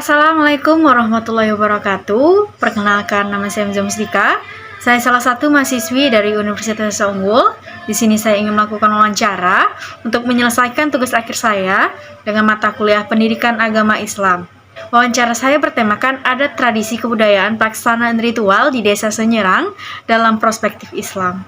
Assalamualaikum warahmatullahi wabarakatuh. Perkenalkan, nama saya Hamzah Mustika. Saya salah satu mahasiswi dari Universitas Unggul. Di sini saya ingin melakukan wawancara untuk menyelesaikan tugas akhir saya dengan mata kuliah Pendidikan Agama Islam. Wawancara saya bertemakan adat tradisi kebudayaan pelaksanaan ritual di Desa Senyerang dalam perspektif Islam.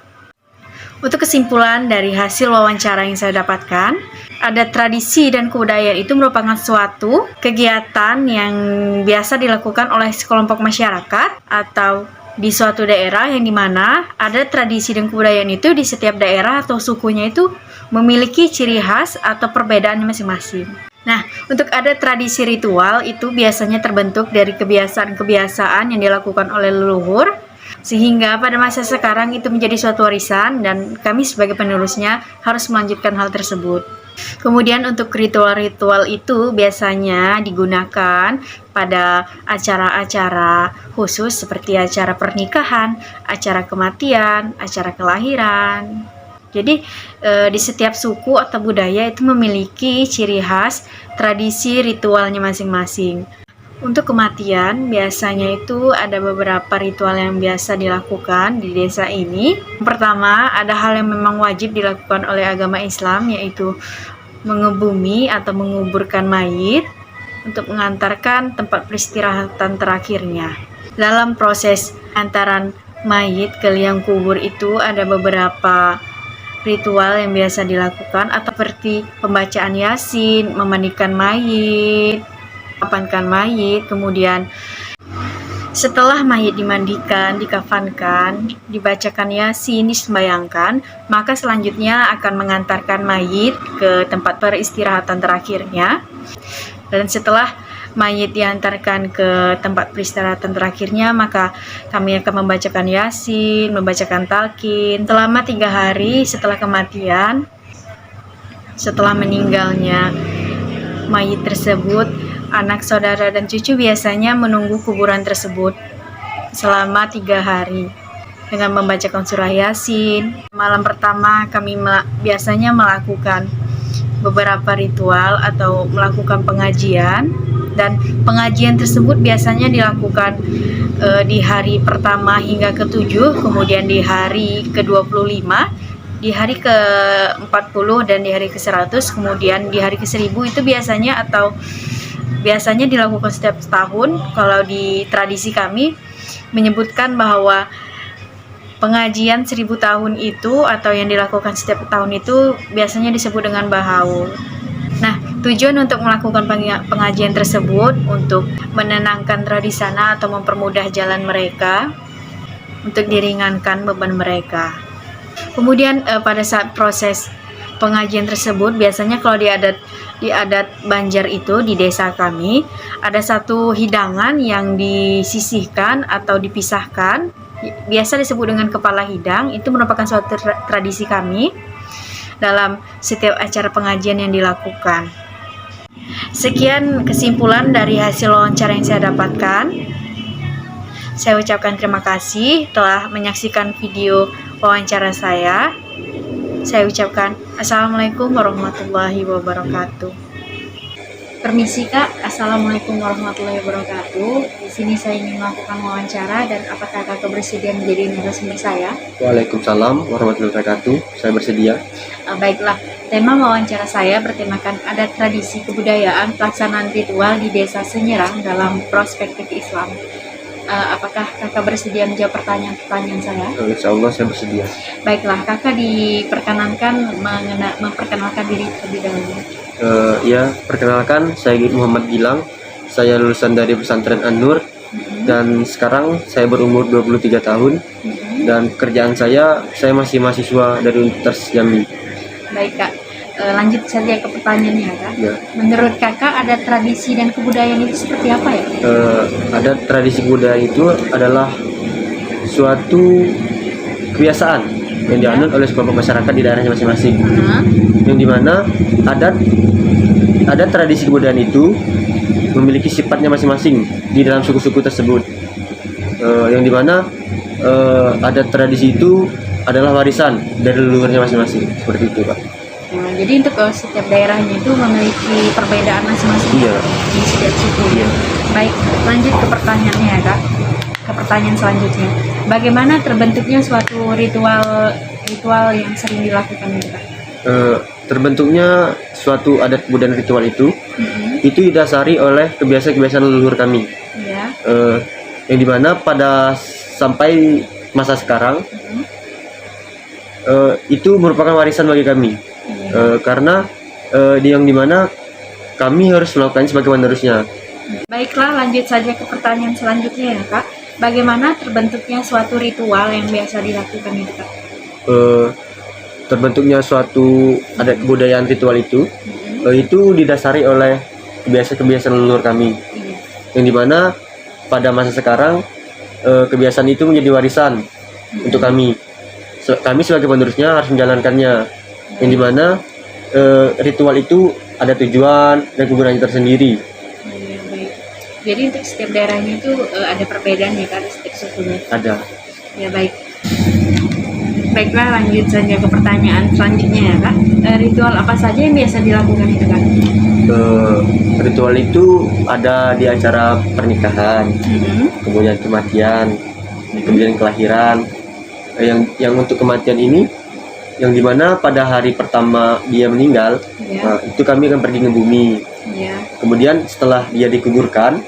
Untuk kesimpulan dari hasil wawancara yang saya dapatkan, adat tradisi dan kebudayaan itu merupakan suatu kegiatan yang biasa dilakukan oleh sekelompok masyarakat atau di suatu daerah yang dimana adat tradisi dan kebudayaan itu di setiap daerah atau sukunya itu memiliki ciri khas atau perbedaan masing-masing. Nah, untuk adat tradisi ritual itu biasanya terbentuk dari kebiasaan-kebiasaan yang dilakukan oleh leluhur, sehingga pada masa sekarang itu menjadi suatu warisan dan kami sebagai penerusnya harus melanjutkan hal tersebut. Kemudian untuk ritual-ritual itu biasanya digunakan pada acara-acara khusus seperti acara pernikahan, acara kematian, acara kelahiran. Jadi di setiap suku atau budaya itu memiliki ciri khas tradisi ritualnya masing-masing. Untuk kematian, biasanya itu ada beberapa ritual yang biasa dilakukan di desa ini. Pertama, ada hal yang memang wajib dilakukan oleh agama Islam, yaitu mengebumi atau menguburkan mayit untuk mengantarkan tempat peristirahatan terakhirnya. Dalam proses antaran mayit ke liang kubur itu ada beberapa ritual yang biasa dilakukan, atau seperti pembacaan Yasin, memandikan mayit, mengkafankan mayit, kemudian setelah mayit dimandikan, dikafankan, dibacakan Yasin, disembayangkan, maka selanjutnya akan mengantarkan mayit ke tempat peristirahatan terakhirnya. Dan setelah mayit diantarkan ke tempat peristirahatan terakhirnya, maka kami akan membacakan Yasin, membacakan talqin selama 3 hari setelah kematian. Setelah meninggalnya mayit tersebut, anak, saudara, dan cucu biasanya menunggu kuburan tersebut selama 3 hari dengan membacakan surah Yasin. Malam pertama kami biasanya melakukan beberapa ritual atau melakukan pengajian, dan pengajian tersebut biasanya dilakukan di hari pertama hingga ke-7, kemudian di hari ke-25, di hari ke-40, dan di hari ke-100, kemudian di hari ke-1000 itu biasanya dilakukan setiap tahun. Kalau di tradisi kami menyebutkan bahwa pengajian 1000 tahun itu atau yang dilakukan setiap tahun itu biasanya disebut dengan bahaul. Nah, tujuan untuk melakukan pengajian tersebut untuk menenangkan di sana atau mempermudah jalan mereka, untuk diringankan beban mereka. Kemudian pada saat proses pengajian tersebut biasanya kalau di adat Banjar itu di desa kami ada satu hidangan yang disisihkan atau dipisahkan, biasa disebut dengan kepala hidang. Itu merupakan suatu tradisi kami dalam setiap acara pengajian yang dilakukan. Sekian kesimpulan dari hasil wawancara yang saya dapatkan. Saya ucapkan terima kasih telah menyaksikan video wawancara saya. Saya ucapkan Assalamualaikum warahmatullahi wabarakatuh. Permisi Kak, Assalamualaikum warahmatullahi wabarakatuh. Di sini saya ingin melakukan wawancara, dan apakah Kakak bersedia menjadi narasumber saya? Waalaikumsalam warahmatullahi wabarakatuh. Saya bersedia. Baiklah, tema wawancara saya bertemakan adat tradisi kebudayaan pelaksanaan ritual di Desa Senyerang dalam perspektif Islam. Apakah Kakak bersedia menjawab pertanyaan-pertanyaan saya? Insya Allah saya bersedia. Baiklah, Kakak diperkenankan memperkenalkan diri terlebih dahulu. Ya, perkenalkan, saya Muhammad Gilang. Saya lulusan dari pesantren An-Nur, dan sekarang saya berumur 23 tahun. Dan pekerjaan saya masih mahasiswa dari Universitas Jambi. Baik Kak, lanjut saja ke pertanyaannya Kak. Ya. Menurut Kakak ada tradisi dan kebudayaan itu seperti apa ya? Ada tradisi kebudayaan itu adalah suatu kebiasaan yang dianut oleh sekelompok masyarakat di daerahnya masing-masing. Yang dimana adat tradisi kebudayaan itu memiliki sifatnya masing-masing di dalam suku-suku tersebut. Yang dimana adat tradisi itu adalah warisan dari leluhurnya masing-masing, seperti itu Pak. Jadi untuk setiap daerahnya itu memiliki perbedaan masing-masing. Iya. Di setiap suku. Iya. Baik, lanjut ke pertanyaannya ya Kak. Ke pertanyaan selanjutnya. Bagaimana terbentuknya suatu ritual yang sering dilakukan gitu Kak? Terbentuknya suatu adat dan ritual itu didasari oleh kebiasaan-kebiasaan leluhur kami. Iya. Yang dimana pada sampai masa sekarang itu merupakan warisan bagi kami. Karena yang dimana kami harus melakukannya sebagai penerusnya. Baiklah, lanjut saja ke pertanyaan selanjutnya ya Kak. Bagaimana terbentuknya suatu ritual yang biasa dilakukan itu Kak? Terbentuknya suatu adat kebudayaan ritual itu didasari oleh kebiasaan-kebiasaan leluhur kami. Yang dimana pada masa sekarang kebiasaan itu menjadi warisan untuk kami. Kami sebagai penerusnya harus menjalankannya. Yang dimana ritual itu ada tujuan dan kegunaannya tersendiri. Baik. Jadi untuk setiap daerahnya itu ada perbedaan ya Kak, setiap sukunya? Ada. Ya baik. Baiklah, lanjut saja ke pertanyaan selanjutnya ya Kak. Ritual apa saja yang biasa dilakukan itu Kak? Ritual itu ada di acara pernikahan, kemudian kematian, kemudian kelahiran. Yang untuk kematian ini, yang dimana pada hari pertama dia meninggal, itu kami akan pergi ke bumi. Kemudian setelah dia dikuburkan,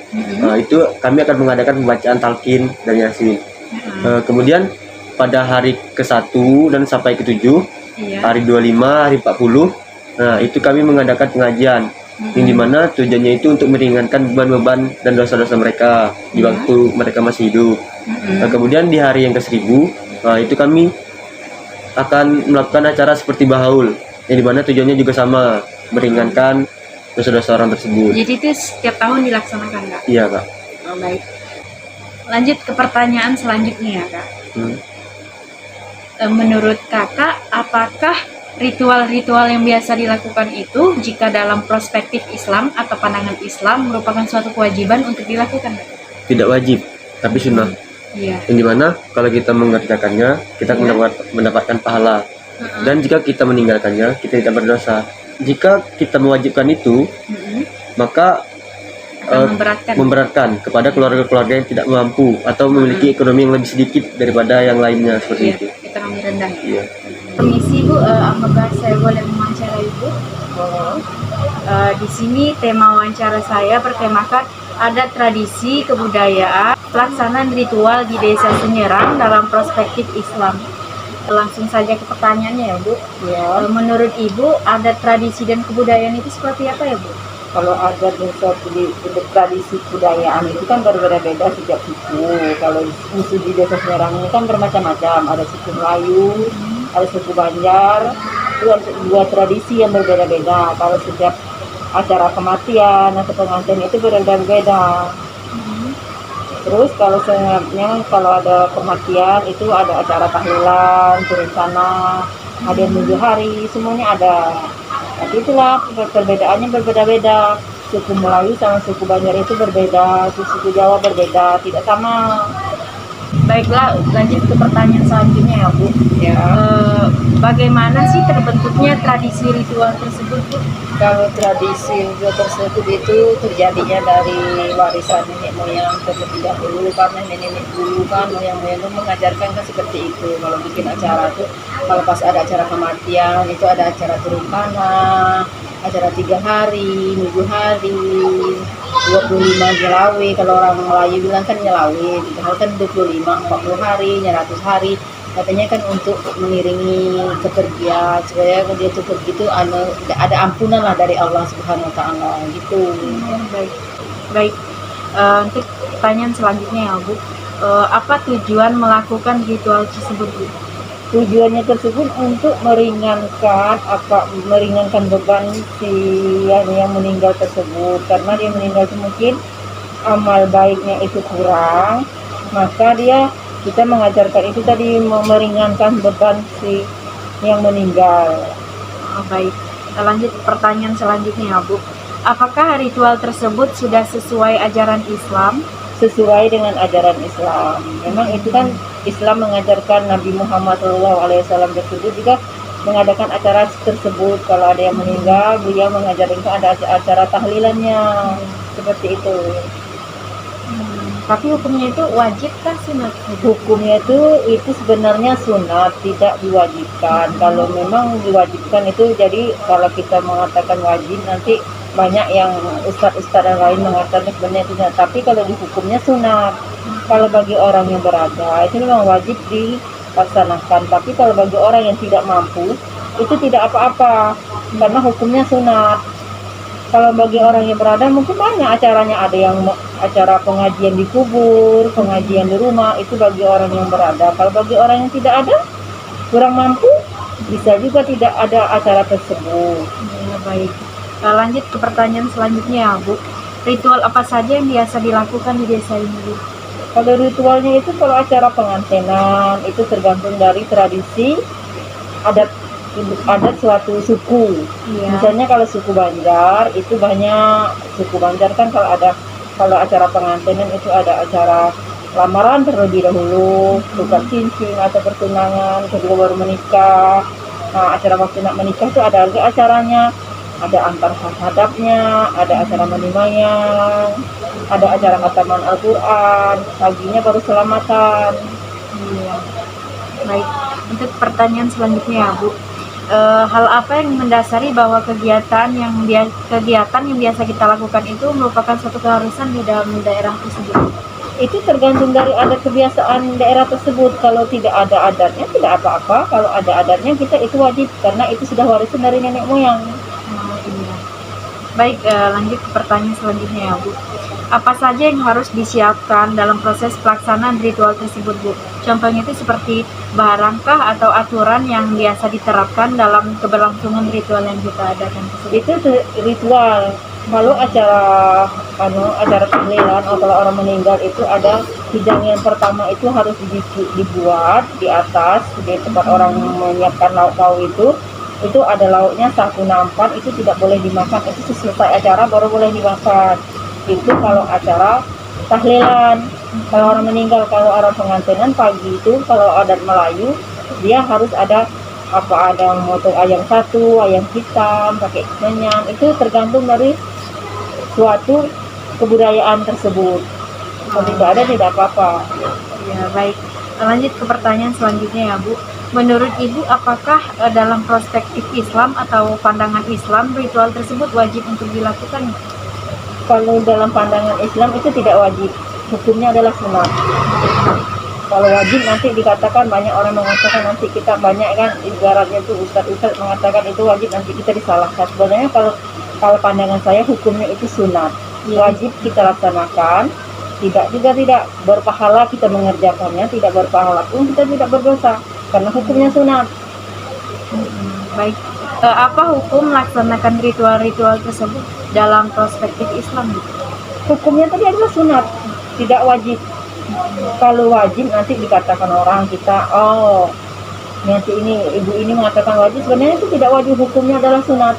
itu kami akan mengadakan pembacaan talqin dan yasin. Kemudian pada hari ke-1 dan sampai ke-7, hari 25, hari 40, itu kami mengadakan pengajian. Yang dimana tujuannya itu untuk meringankan beban-beban dan dosa-dosa mereka di waktu mereka masih hidup. Kemudian di hari yang ke-1000, itu kami akan melakukan acara seperti bahaul, yang dimana tujuannya juga sama, meringankan dosa-dosa orang tersebut. Jadi itu setiap tahun dilaksanakan Kak? Iya Kak. Oh, baik. Lanjut ke pertanyaan selanjutnya ya Kak. Menurut Kakak, apakah ritual-ritual yang biasa dilakukan itu jika dalam perspektif Islam atau pandangan Islam merupakan suatu kewajiban untuk dilakukan? Tidak wajib, tapi sunnah. Yang dimana kalau kita mengerjakannya, kita mendapatkan pahala. Dan jika kita meninggalkannya, kita tidak berdosa. Jika kita mewajibkan itu, maka memberatkan kepada keluarga-keluarga yang tidak mampu atau memiliki ekonomi yang lebih sedikit daripada yang lainnya, seperti itu. Ekonomi rendah. Permisi Bu, apakah saya boleh mewawancara Ibu? Di sini tema wawancara saya bertemakan adat tradisi kebudayaan pelaksanaan ritual di Desa Senyerang dalam perspektif Islam. Langsung saja ke pertanyaannya ya Bu. Menurut Ibu, adat tradisi dan kebudayaan itu seperti apa ya Bu? Kalau adat dan untuk tradisi kebudayaan itu kan berbeda-beda setiap suku. Kalau suku di Desa Senyerang ini kan bermacam-macam. Ada suku Melayu, ada suku Banjar. Itu ada dua tradisi yang berbeda-beda. Kalau setiap acara kematian atau pengantin itu berbeda-beda. Terus kalau sebenarnya kalau ada kematian itu ada acara tahlilan, turun tanah, ada yang 7 hari, semuanya ada. Tapi itulah perbedaannya berbeda-beda. Suku Melayu sama suku Banjar itu berbeda, suku Jawa berbeda, tidak sama. Baiklah, lanjut ke pertanyaan selanjutnya ya Bu. Bagaimana sih terbentuknya tradisi ritual tersebut Bu? Kalau tradisi tersebut itu terjadinya dari warisan nenek moyang seperti dahulu, karena nenek dulu kan moyang-moyang itu mengajarkan kan seperti itu. Kalau bikin acara tuh, kalau pas ada acara kematian itu ada acara turun tanah, acara 3 hari, 7 hari, 25 nyelawi. Kalau orang Melayu bilang kan nyelawi, padahal kan 25, 40 hari, 100 hari. Katanya kan untuk mengiringi kepergian supaya dia tuh pergi itu ada ampunan lah dari Allah Subhanahu Wa Taala gitu. Baik. Untuk pertanyaan selanjutnya ya Bu, apa tujuan melakukan ritual tersebut Bu? Tujuannya tersebut untuk meringankan beban si yang meninggal tersebut, karena dia meninggal itu mungkin amal baiknya itu kurang, maka kita mengajarkan itu tadi meringankan beban si yang meninggal. Baik, lanjut pertanyaan selanjutnya ya Bu. Apakah ritual tersebut sudah sesuai ajaran Islam? Sesuai dengan ajaran Islam. Memang itu kan Islam mengajarkan Nabi Muhammad SAW tersebut juga mengadakan acara tersebut. Kalau ada yang meninggal, beliau mengajarkan ada acara tahlilannya. Seperti itu. Tapi hukumnya itu wajib kah sunat? Hukumnya itu sebenarnya sunat, tidak diwajibkan. Kalau memang diwajibkan itu, jadi kalau kita mengatakan wajib, nanti banyak yang ustadz-ustadz yang lain mengatakan sebenarnya tidak. Tapi kalau di hukumnya sunat. Kalau bagi orang yang berada itu memang wajib dilaksanakan. Tapi kalau bagi orang yang tidak mampu itu tidak apa-apa, karena hukumnya sunat. Kalau bagi orang yang berada mungkin banyak acaranya, ada yang acara pengajian di kubur, pengajian di rumah, itu bagi orang yang berada. Kalau bagi orang yang tidak ada, kurang mampu, bisa juga tidak ada acara tersebut. Ya, baik. Lanjut ke pertanyaan selanjutnya, Bu. Ritual apa saja yang biasa dilakukan di desa ini, Bu? Kalau ritualnya itu, kalau acara pengantenan itu tergantung dari tradisi adat suatu suku. Iya. Misalnya kalau suku Banjar itu banyak, suku Banjar kan kalau acara pengantinan itu ada acara lamaran terlebih dahulu, tukar cincin atau pertunangan, kedua baru menikah. Nah, acara waktu nak menikah itu ada lagi acaranya, ada antar hadapnya, ada acara menimayang, ada acara khataman Al-Quran, paginya baru selamatan. Iya. Baik. Untuk pertanyaan selanjutnya, Bu. Hal apa yang mendasari bahwa kegiatan yang biasa kita lakukan itu merupakan suatu keharusan di dalam daerah tersebut? Itu tergantung dari adat kebiasaan daerah tersebut. Kalau tidak ada adatnya tidak apa-apa, kalau ada adatnya kita itu wajib, karena itu sudah warisan dari nenek moyang. Iya. Baik, lanjut ke pertanyaan selanjutnya ya, Bu. Apa saja yang harus disiapkan dalam proses pelaksanaan ritual tersebut, Bu? Contohnya itu seperti barangkah atau aturan yang biasa diterapkan dalam keberlangsungan ritual yang kita adakan tersebut? Itu ritual. Kalau acara tahlilan atau kalau orang meninggal itu ada hidang yang pertama itu harus dibuat di atas di tempat orang menyiapkan lauk pauk itu ada lauknya satu nampan, itu tidak boleh dimakan, itu selesai acara baru boleh dimakan. Itu kalau acara tahlilan. Kalau orang meninggal, kalau orang pengantinan pagi itu, kalau adat Melayu dia harus ada motong ayam satu, ayam hitam, pakai kenyang. Itu tergantung dari suatu kebudayaan tersebut. Kalau tidak ada tidak apa-apa. Ya, baik. Lanjut ke pertanyaan selanjutnya ya, Bu. Menurut Ibu, apakah dalam perspektif Islam atau pandangan Islam ritual tersebut wajib untuk dilakukan? Kalau dalam pandangan Islam itu tidak wajib, hukumnya adalah sunat. Kalau wajib nanti dikatakan, banyak orang mengatakan nanti kita banyak kan ibaratnya itu ustadz mengatakan itu wajib, nanti kita disalahkan. Sebenarnya kalau pandangan saya hukumnya itu sunat, wajib kita laksanakan. Tidak berpahala kita mengerjakannya, tidak berpahala pun kita tidak berdosa, karena hukumnya sunat. Baik. Apa hukum melaksanakan ritual-ritual tersebut dalam perspektif Islam? Hukumnya tadi adalah sunat, tidak wajib. Kalau wajib nanti dikatakan orang kita, nanti ibu ini mengatakan wajib, sebenarnya itu tidak wajib, hukumnya adalah sunat.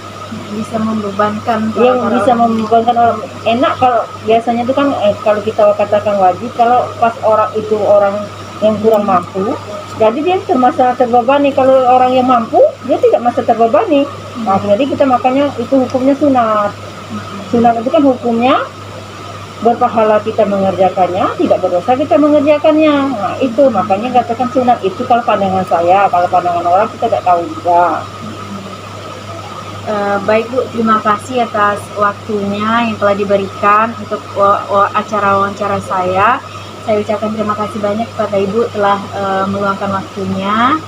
Bisa membebankan membebankan orang. Enak kalau biasanya itu kan kalau kita katakan wajib, kalau pas orang yang kurang mampu, jadi dia termasa terbebani. Kalau orang yang mampu dia tidak masa terbebani. Nah, jadi kita makanya itu hukumnya sunat. Sunat itu kan hukumnya berpahala kita mengerjakannya, tidak berdosa kita mengerjakannya. Nah, itu makanya katakan sunat. Itu kalau pandangan saya, kalau pandangan orang kita tidak tahu juga. Baik, Bu, terima kasih atas waktunya yang telah diberikan untuk acara wawancara saya. Saya ucapkan terima kasih banyak kepada Ibu telah meluangkan waktunya.